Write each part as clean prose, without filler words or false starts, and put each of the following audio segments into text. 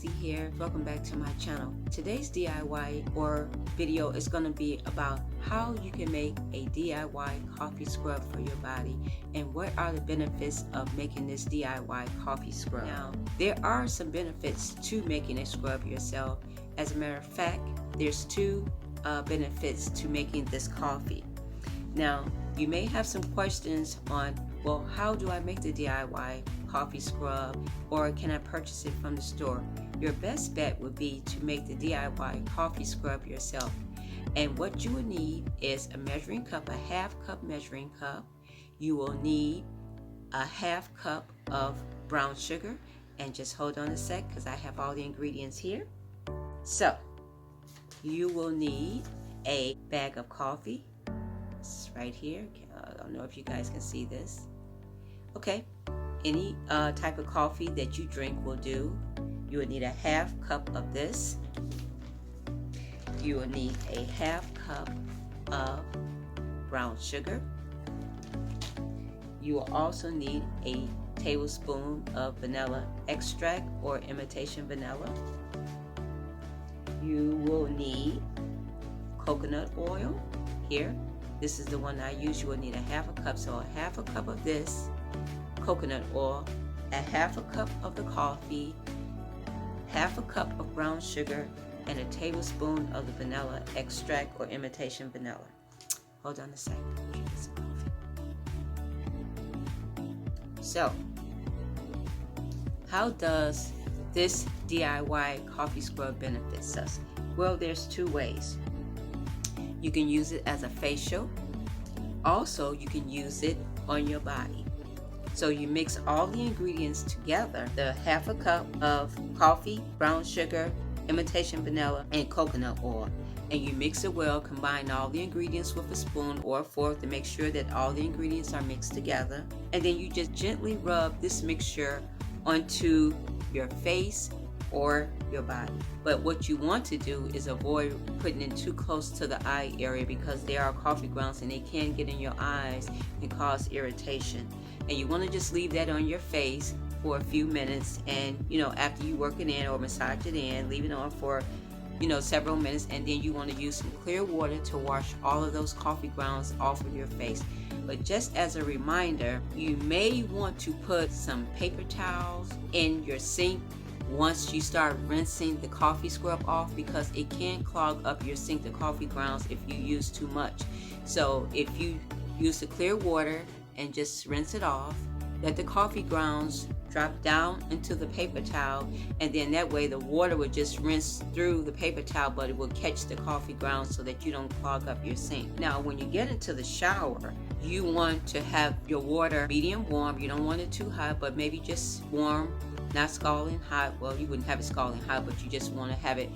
Lexi here. Welcome back to my channel. Today's DIY or video is going to be about how you can make a DIY coffee scrub for your body and what are the benefits of making this DIY coffee scrub. Now, there are some benefits to making a scrub yourself. As a matter of fact, there's two benefits to making this coffee. Now, you may have some questions on, well, how do I make the DIY coffee scrub, or can I purchase it from the store? Your best bet would be to make the DIY coffee scrub yourself. And what you will need is a measuring cup, a half cup measuring cup. You will need a half cup of brown sugar, and just hold on a sec because I have all the ingredients here. So, you will need a bag of coffee. It's right here. I don't know if you guys can see this. Okay, any type of coffee that you drink will do. You will need a half cup of this. You will need a half cup of brown sugar. You will also need a tablespoon of vanilla extract or imitation vanilla. You will need coconut oil here. This is the one I use. You will need a half a cup. So a half a cup of this coconut oil, a half a cup of the coffee, half a cup of brown sugar, and a tablespoon of the vanilla extract or imitation vanilla. Hold on a second. Drink some coffee. So, how does this DIY coffee scrub benefits us? Well, there's two ways. You can use it as a facial. Also, you can use it on your body. So you mix all the ingredients together, the half a cup of coffee, brown sugar, imitation vanilla, and coconut oil. And you mix it well, combine all the ingredients with a spoon or a fork to make sure that all the ingredients are mixed together. And then you just gently rub this mixture onto your face or your body. But what you want to do is avoid putting it too close to the eye area because there are coffee grounds and they can get in your eyes and cause irritation. And you want to just leave that on your face for a few minutes, and after you work it in or massage it in, leave it on for several minutes, and then you want to use some clear water to wash all of those coffee grounds off of your face. But just as a reminder, you may want to put some paper towels in your sink once you start rinsing the coffee scrub off, because it can clog up your sink, the coffee grounds, if you use too much. So if you use the clear water and just rinse it off, let the coffee grounds drop down into the paper towel, and then that way the water will just rinse through the paper towel, but it will catch the coffee grounds so that you don't clog up your sink. Now, when you get into the shower, you want to have your water medium warm. You don't want it too hot, but maybe just warm, not scalding hot. Well, you wouldn't have it scalding hot, but you just want to have it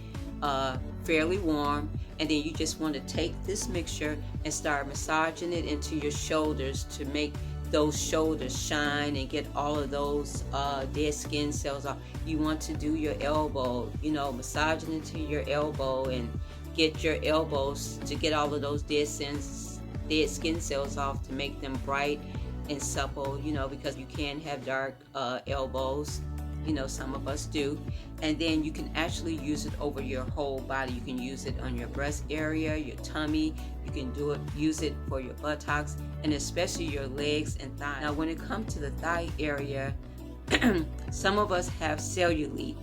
fairly warm. And then you just want to take this mixture and start massaging it into your shoulders to make those shoulders shine and get all of those dead skin cells off. You want to do your elbow, massaging into your elbow and get your elbows to get all of those dead skin cells off to make them bright and supple, because you can have dark elbows. Some of us do. And then you can actually use it over your whole body. You can use it on your breast area, your tummy. You can use it for your buttocks, and especially your legs and thighs. Now, when it comes to the thigh area, some of us have cellulite,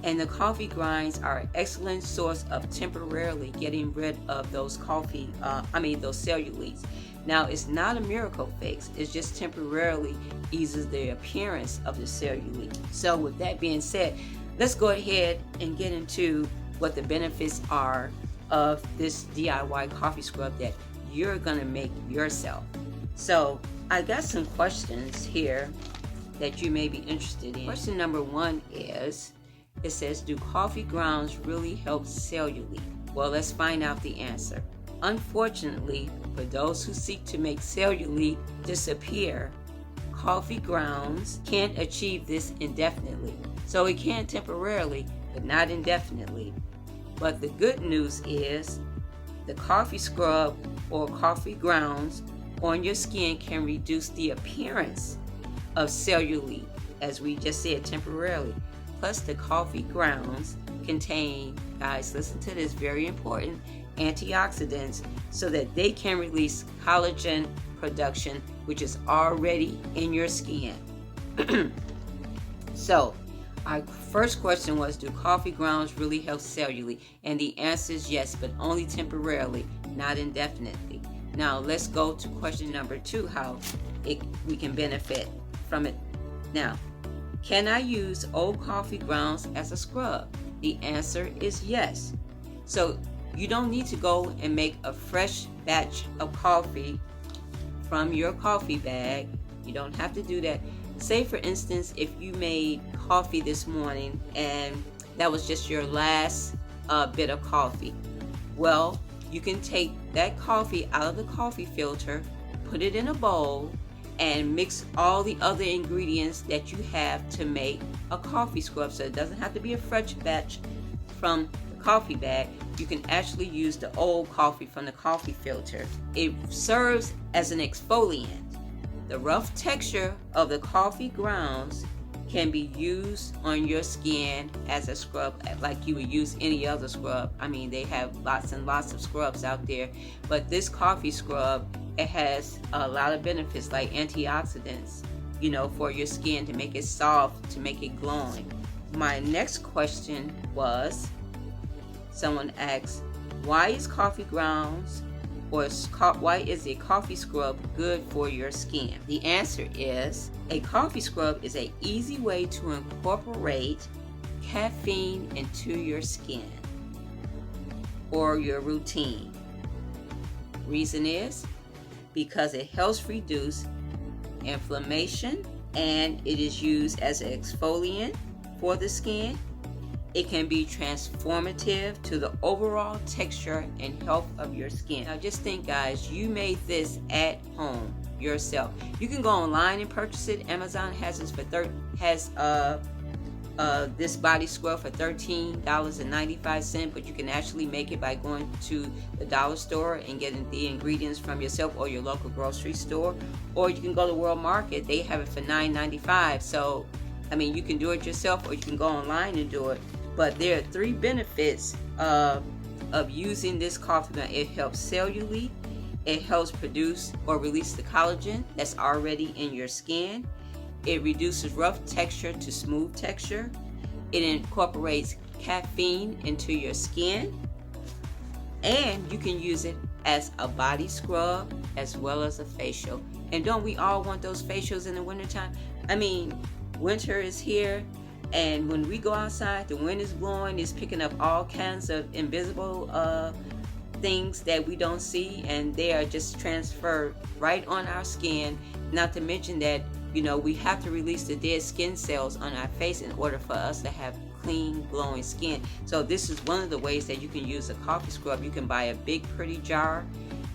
and the coffee grinds are an excellent source of temporarily getting rid of those those cellulites. Now, it's not a miracle fix. It's just temporarily eases the appearance of the cellulite. So with that being said, let's go ahead and get into what the benefits are of this DIY coffee scrub that you're gonna make yourself. So I got some questions here that you may be interested in. Question number one is, it says, do coffee grounds really help cellulite? Well, let's find out the answer. Unfortunately, for those who seek to make cellulite disappear, coffee grounds can't achieve this indefinitely. So it can temporarily, but not indefinitely. But the good news is the coffee scrub or coffee grounds on your skin can reduce the appearance of cellulite, as we just said, temporarily. Plus, the coffee grounds contain, guys, listen to this, very important, antioxidants so that they can release collagen production, which is already in your skin. So, our first question was, do coffee grounds really help cellularly? And the answer is yes, but only temporarily, not indefinitely. Now, let's go to question number 2, how we can benefit from it. Now, can I use old coffee grounds as a scrub? The answer is yes. So, you don't need to go and make a fresh batch of coffee from your coffee bag. You don't have to do that. Say, for instance, if you made coffee this morning and that was just your last bit of coffee. Well, you can take that coffee out of the coffee filter, put it in a bowl, and mix all the other ingredients that you have to make a coffee scrub. So it doesn't have to be a fresh batch from the coffee bag. You can actually use the old coffee from the coffee filter. It serves as an exfoliant. The rough texture of the coffee grounds can be used on your skin as a scrub, like you would use any other scrub. I mean, they have lots and lots of scrubs out there, but this coffee scrub, it has a lot of benefits like antioxidants, for your skin, to make it soft, to make it glowing. My next question was, someone asked, why is coffee grounds why is a coffee scrub good for your skin? The answer is, a coffee scrub is an easy way to incorporate caffeine into your skin or your routine. Reason is because it helps reduce inflammation and it is used as an exfoliant for the skin. It can be transformative to the overall texture and health of your skin. Now just think, guys, you made this at home yourself. You can go online and purchase it. Amazon has this this body scrub for $13.95, but you can actually make it by going to the dollar store and getting the ingredients from yourself or your local grocery store, or you can go to World Market. They have it for $9.95. So I mean, you can do it yourself or you can go online and do it. But there are 3 benefits of using this coffee ground. It helps cellularly, it helps produce or release the collagen that's already in your skin, it reduces rough texture to smooth texture, it incorporates caffeine into your skin, and you can use it as a body scrub as well as a facial. And don't we all want those facials in the wintertime? I mean, winter is here. And when we go outside, the wind is blowing, it's picking up all kinds of invisible things that we don't see, and they are just transferred right on our skin. Not to mention that, we have to release the dead skin cells on our face in order for us to have clean, glowing skin. So this is one of the ways that you can use a coffee scrub. You can buy a big, pretty jar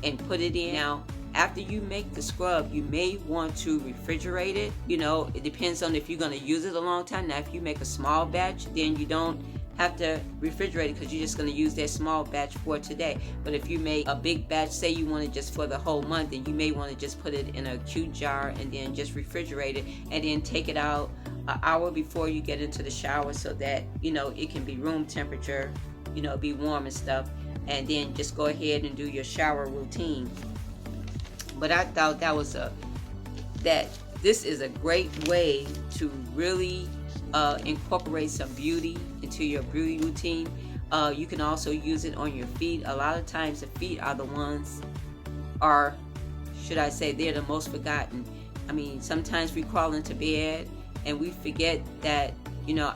and put it in. Now, after you make the scrub, you may want to refrigerate it. It depends on if you're going to use it a long time. Now, if you make a small batch, then you don't have to refrigerate it because you're just going to use that small batch for today. But if you make a big batch, say you want it just for the whole month, then you may want to just put it in a cute jar and then just refrigerate it and then take it out an hour before you get into the shower so that, it can be room temperature, be warm and stuff. And then just go ahead and do your shower routine. But I thought that this is a great way to really incorporate some beauty into your beauty routine. You can also use it on your feet. A lot of times the feet are the ones, or should I say, they're the most forgotten. I mean, sometimes we crawl into bed and we forget that,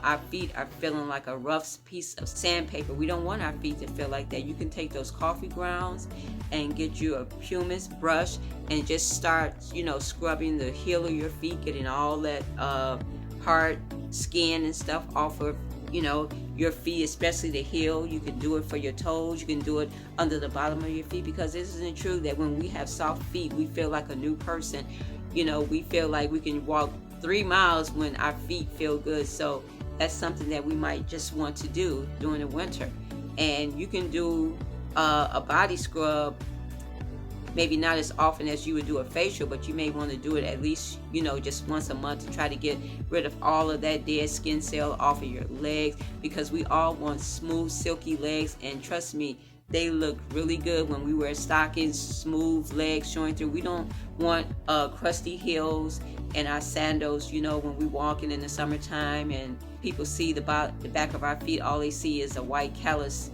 our feet are feeling like a rough piece of sandpaper. We don't want our feet to feel like that. You can take those coffee grounds and get you a pumice brush and just start, scrubbing the heel of your feet, getting all that hard skin and stuff off of, your feet, especially the heel. You can do it for your toes. You can do it under the bottom of your feet, because isn't it true that when we have soft feet, we feel like a new person? We feel like we can walk 3 miles when our feet feel good. So that's something that we might just want to do during the winter. And you can do a body scrub maybe not as often as you would do a facial, but you may want to do it at least, just once a month to try to get rid of all of that dead skin cell off of your legs, because we all want smooth, silky legs. And trust me, they look really good when we wear stockings, smooth legs showing through. We don't want crusty heels and our sandals, when we walking in the summertime and people see the back of our feet, all they see is a white callus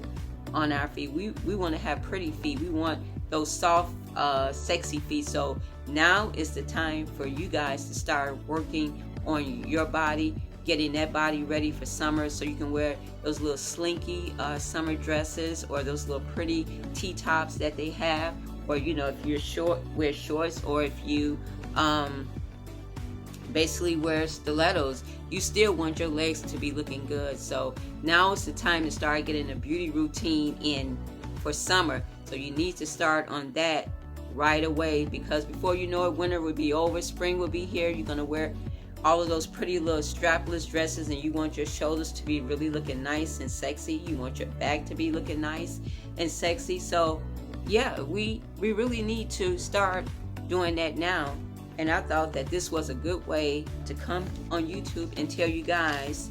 on our feet. We want to have pretty feet. We want those soft, sexy feet. So now is the time for you guys to start working on your body, getting that body ready for summer, so you can wear those little slinky summer dresses, or those little pretty T-tops that they have, or if you're short, wear shorts, or if you basically wear stilettos, you still want your legs to be looking good. So now is the time to start getting a beauty routine in for summer. So you need to start on that right away, because before you know it, winter will be over, spring will be here. You're gonna wear all of those pretty little strapless dresses, and you want your shoulders to be really looking nice and sexy. You want your back to be looking nice and sexy. So yeah, we really need to start doing that now. And I thought that this was a good way to come on YouTube and tell you guys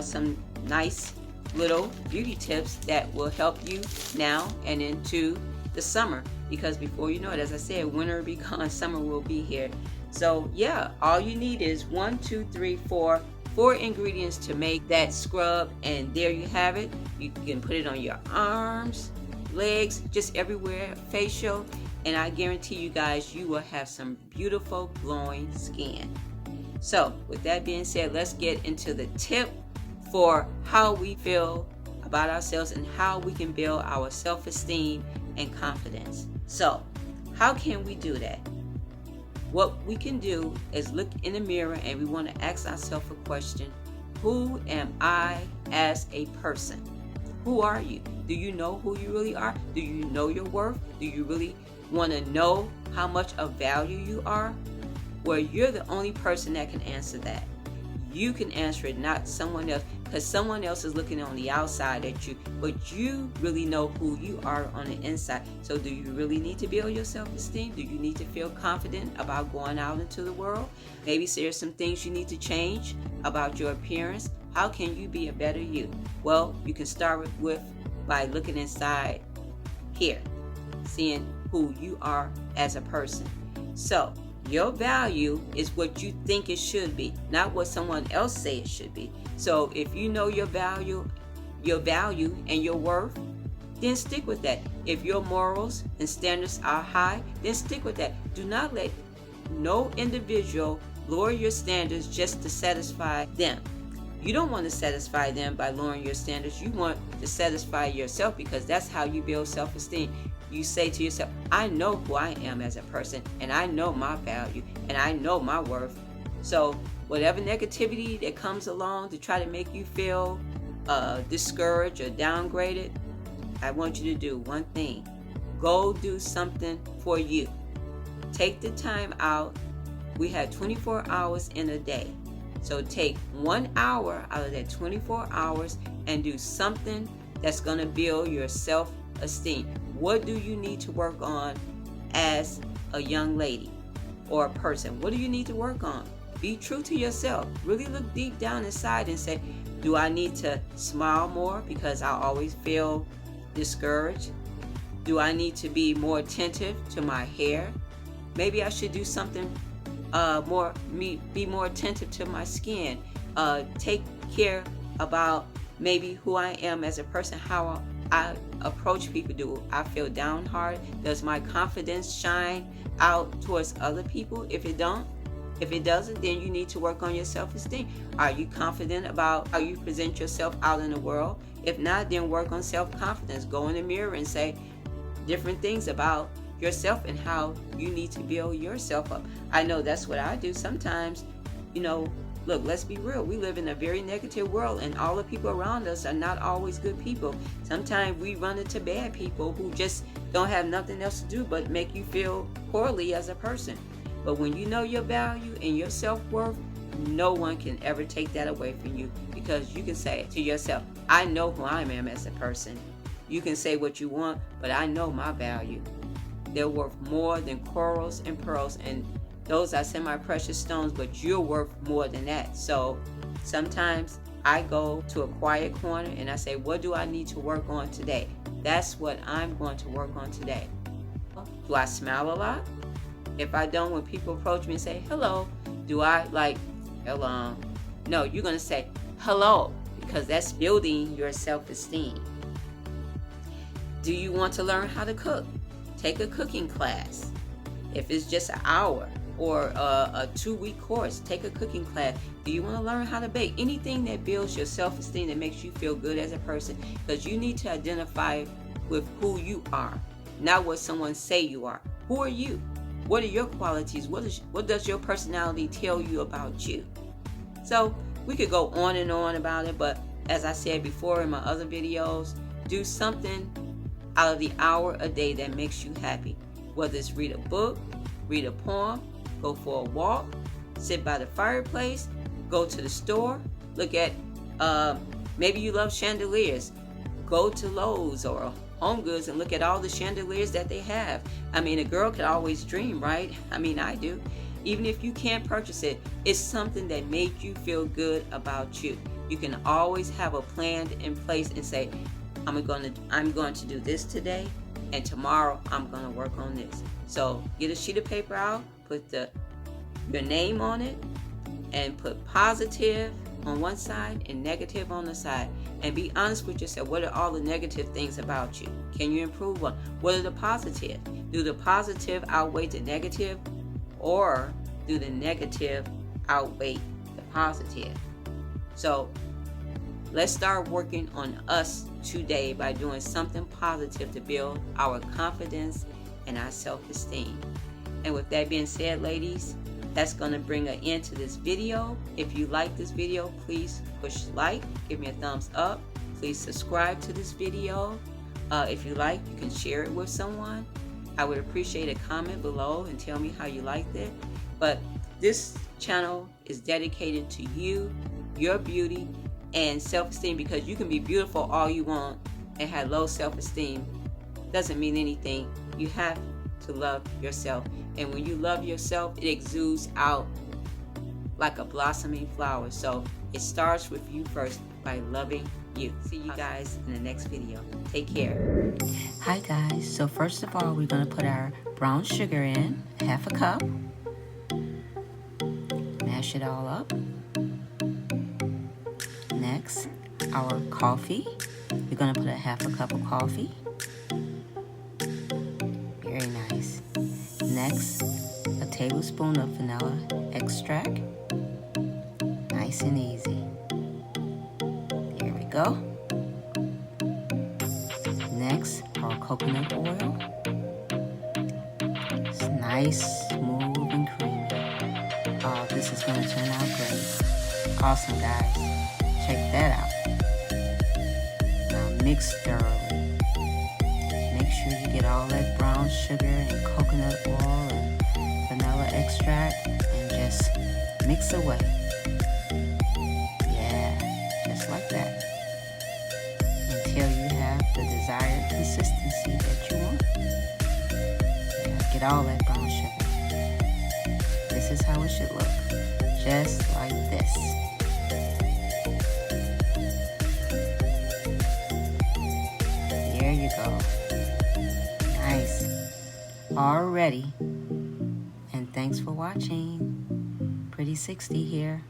some nice little beauty tips that will help you now and into the summer, because before you know it, as I said, winter will be gone, summer will be here. So yeah, all you need is 4 ingredients to make that scrub, and there you have it. You can put it on your arms, legs, just everywhere, facial, and I guarantee you guys, you will have some beautiful glowing skin. So with that being said, let's get into the tip for how we feel about ourselves and how we can build our self-esteem and confidence. So how can we do that? What we can do is look in the mirror, and we want to ask ourselves a question. Who am I as a person? Who are you? Do you know who you really are? Do you know your worth? Do you really want to know how much of value you are? Well, you're the only person that can answer that. You can answer it, not someone else, because someone else is looking on the outside at you, but you really know who you are on the inside. So do you really need to build your self-esteem? Do you need to feel confident about going out into the world? Maybe there's some things you need to change about your appearance. How can you be a better you? Well, you can start by looking inside here, seeing who you are as a person. So your value is what you think it should be, not what someone else say it should be. So if you know your value and your worth, then stick with that. If your morals and standards are high, then stick with that. Do not let no individual lower your standards just to satisfy them. You don't want to satisfy them by lowering your standards. You want to satisfy yourself, because that's how you build self-esteem. You say to yourself, I know who I am as a person, and I know my value, and I know my worth. So whatever negativity that comes along to try to make you feel discouraged or downgraded, I want you to do one thing. Go do something for you. Take the time out. We have 24 hours in a day. So take 1 hour out of that 24 hours and do something that's going to build your self-esteem. What do you need to work on as a young lady or a person? What do you need to work on? Be true to yourself. Really look deep down inside and say, do I need to smile more because I always feel discouraged? Do I need to be more attentive to my hair? Maybe I should do something be more attentive to my skin. Take care about maybe who I am as a person, how I approach people. Do I feel downhearted? Does my confidence shine out towards other people? If it doesn't, then you need to work on your self-esteem. Are you confident about how you present yourself out in the world? If not, then work on self-confidence. Go in the mirror and say different things about yourself and how you need to build yourself up. I know that's what I do sometimes. Look, let's be real. We live in a very negative world, and all the people around us are not always good people. Sometimes we run into bad people who just don't have nothing else to do but make you feel poorly as a person. But when you know your value and your self-worth, no one can ever take that away from you, because you can say to yourself, I know who I am as a person. You can say what you want, but I know my value. They're worth more than corals and pearls, and those are semi-precious stones, but you're worth more than that. So sometimes I go to a quiet corner and I say, what do I need to work on today? That's what I'm going to work on today. Do I smile a lot? If I don't, when people approach me and say hello, do I like hello? No, you're going to say hello, because that's building your self-esteem. Do you want to learn how to cook? Take a cooking class. If it's just an hour or a 2-week course, take a cooking class. Do you want to learn how to bake? Anything that builds your self-esteem, that makes you feel good as a person, because you need to identify with who you are, not what someone say you are. Who are you? What are your qualities? What does your personality tell you about you? So we could go on and on about it, but as I said before in my other videos, do something out of the hour a day that makes you happy. Whether it's read a book, read a poem, go for a walk, sit by the fireplace, go to the store, look at, maybe you love chandeliers. Go to Lowe's or Home Goods and look at all the chandeliers that they have. I mean, a girl can always dream, right? I mean, I do. Even if you can't purchase it, it's something that makes you feel good about you. You can always have a plan in place and say, I'm going to do this today, and tomorrow I'm going to work on this. So get a sheet of paper out, put your name on it, and put positive on one side and negative on the side, and be honest with yourself. What are all the negative things about you? Can you improve on? What are the positive? Do the positive outweigh the negative, or do the negative outweigh the positive? So let's start working on us today by doing something positive to build our confidence and our self-esteem. And with that being said, ladies, that's going to bring an end to this video. If you like this video, please push like, give me a thumbs up. Please subscribe to this video. If you like, you can share it with someone. I would appreciate a comment below and tell me how you liked it. But this channel is dedicated to you, your beauty, and self-esteem, because you can be beautiful all you want and have low self-esteem. Doesn't mean anything. You have to love yourself, and when you love yourself, it exudes out like a blossoming flower. So it starts with you first, by loving you. See you guys in the next video. Take care. Hi guys, so first of all, we're going to put our brown sugar in, half a cup. Mash it all up. Next, our coffee. We're going to put a half a cup of coffee. Very nice. Next, a tablespoon of vanilla extract. Nice and easy. Here we go. Next, our coconut oil. It's nice, smooth, and creamy. Oh, this is going to turn out great. Awesome, guys. Check that out. Now mix thoroughly. Make sure you get all that brown sugar and coconut oil and vanilla extract, and just mix away. Yeah, just like that. Until you have the desired consistency that you want. Yeah, get all that brown sugar. This is how it should look. Just like this. There you go. Nice. All ready. And thanks for watching. Pretty 60 here.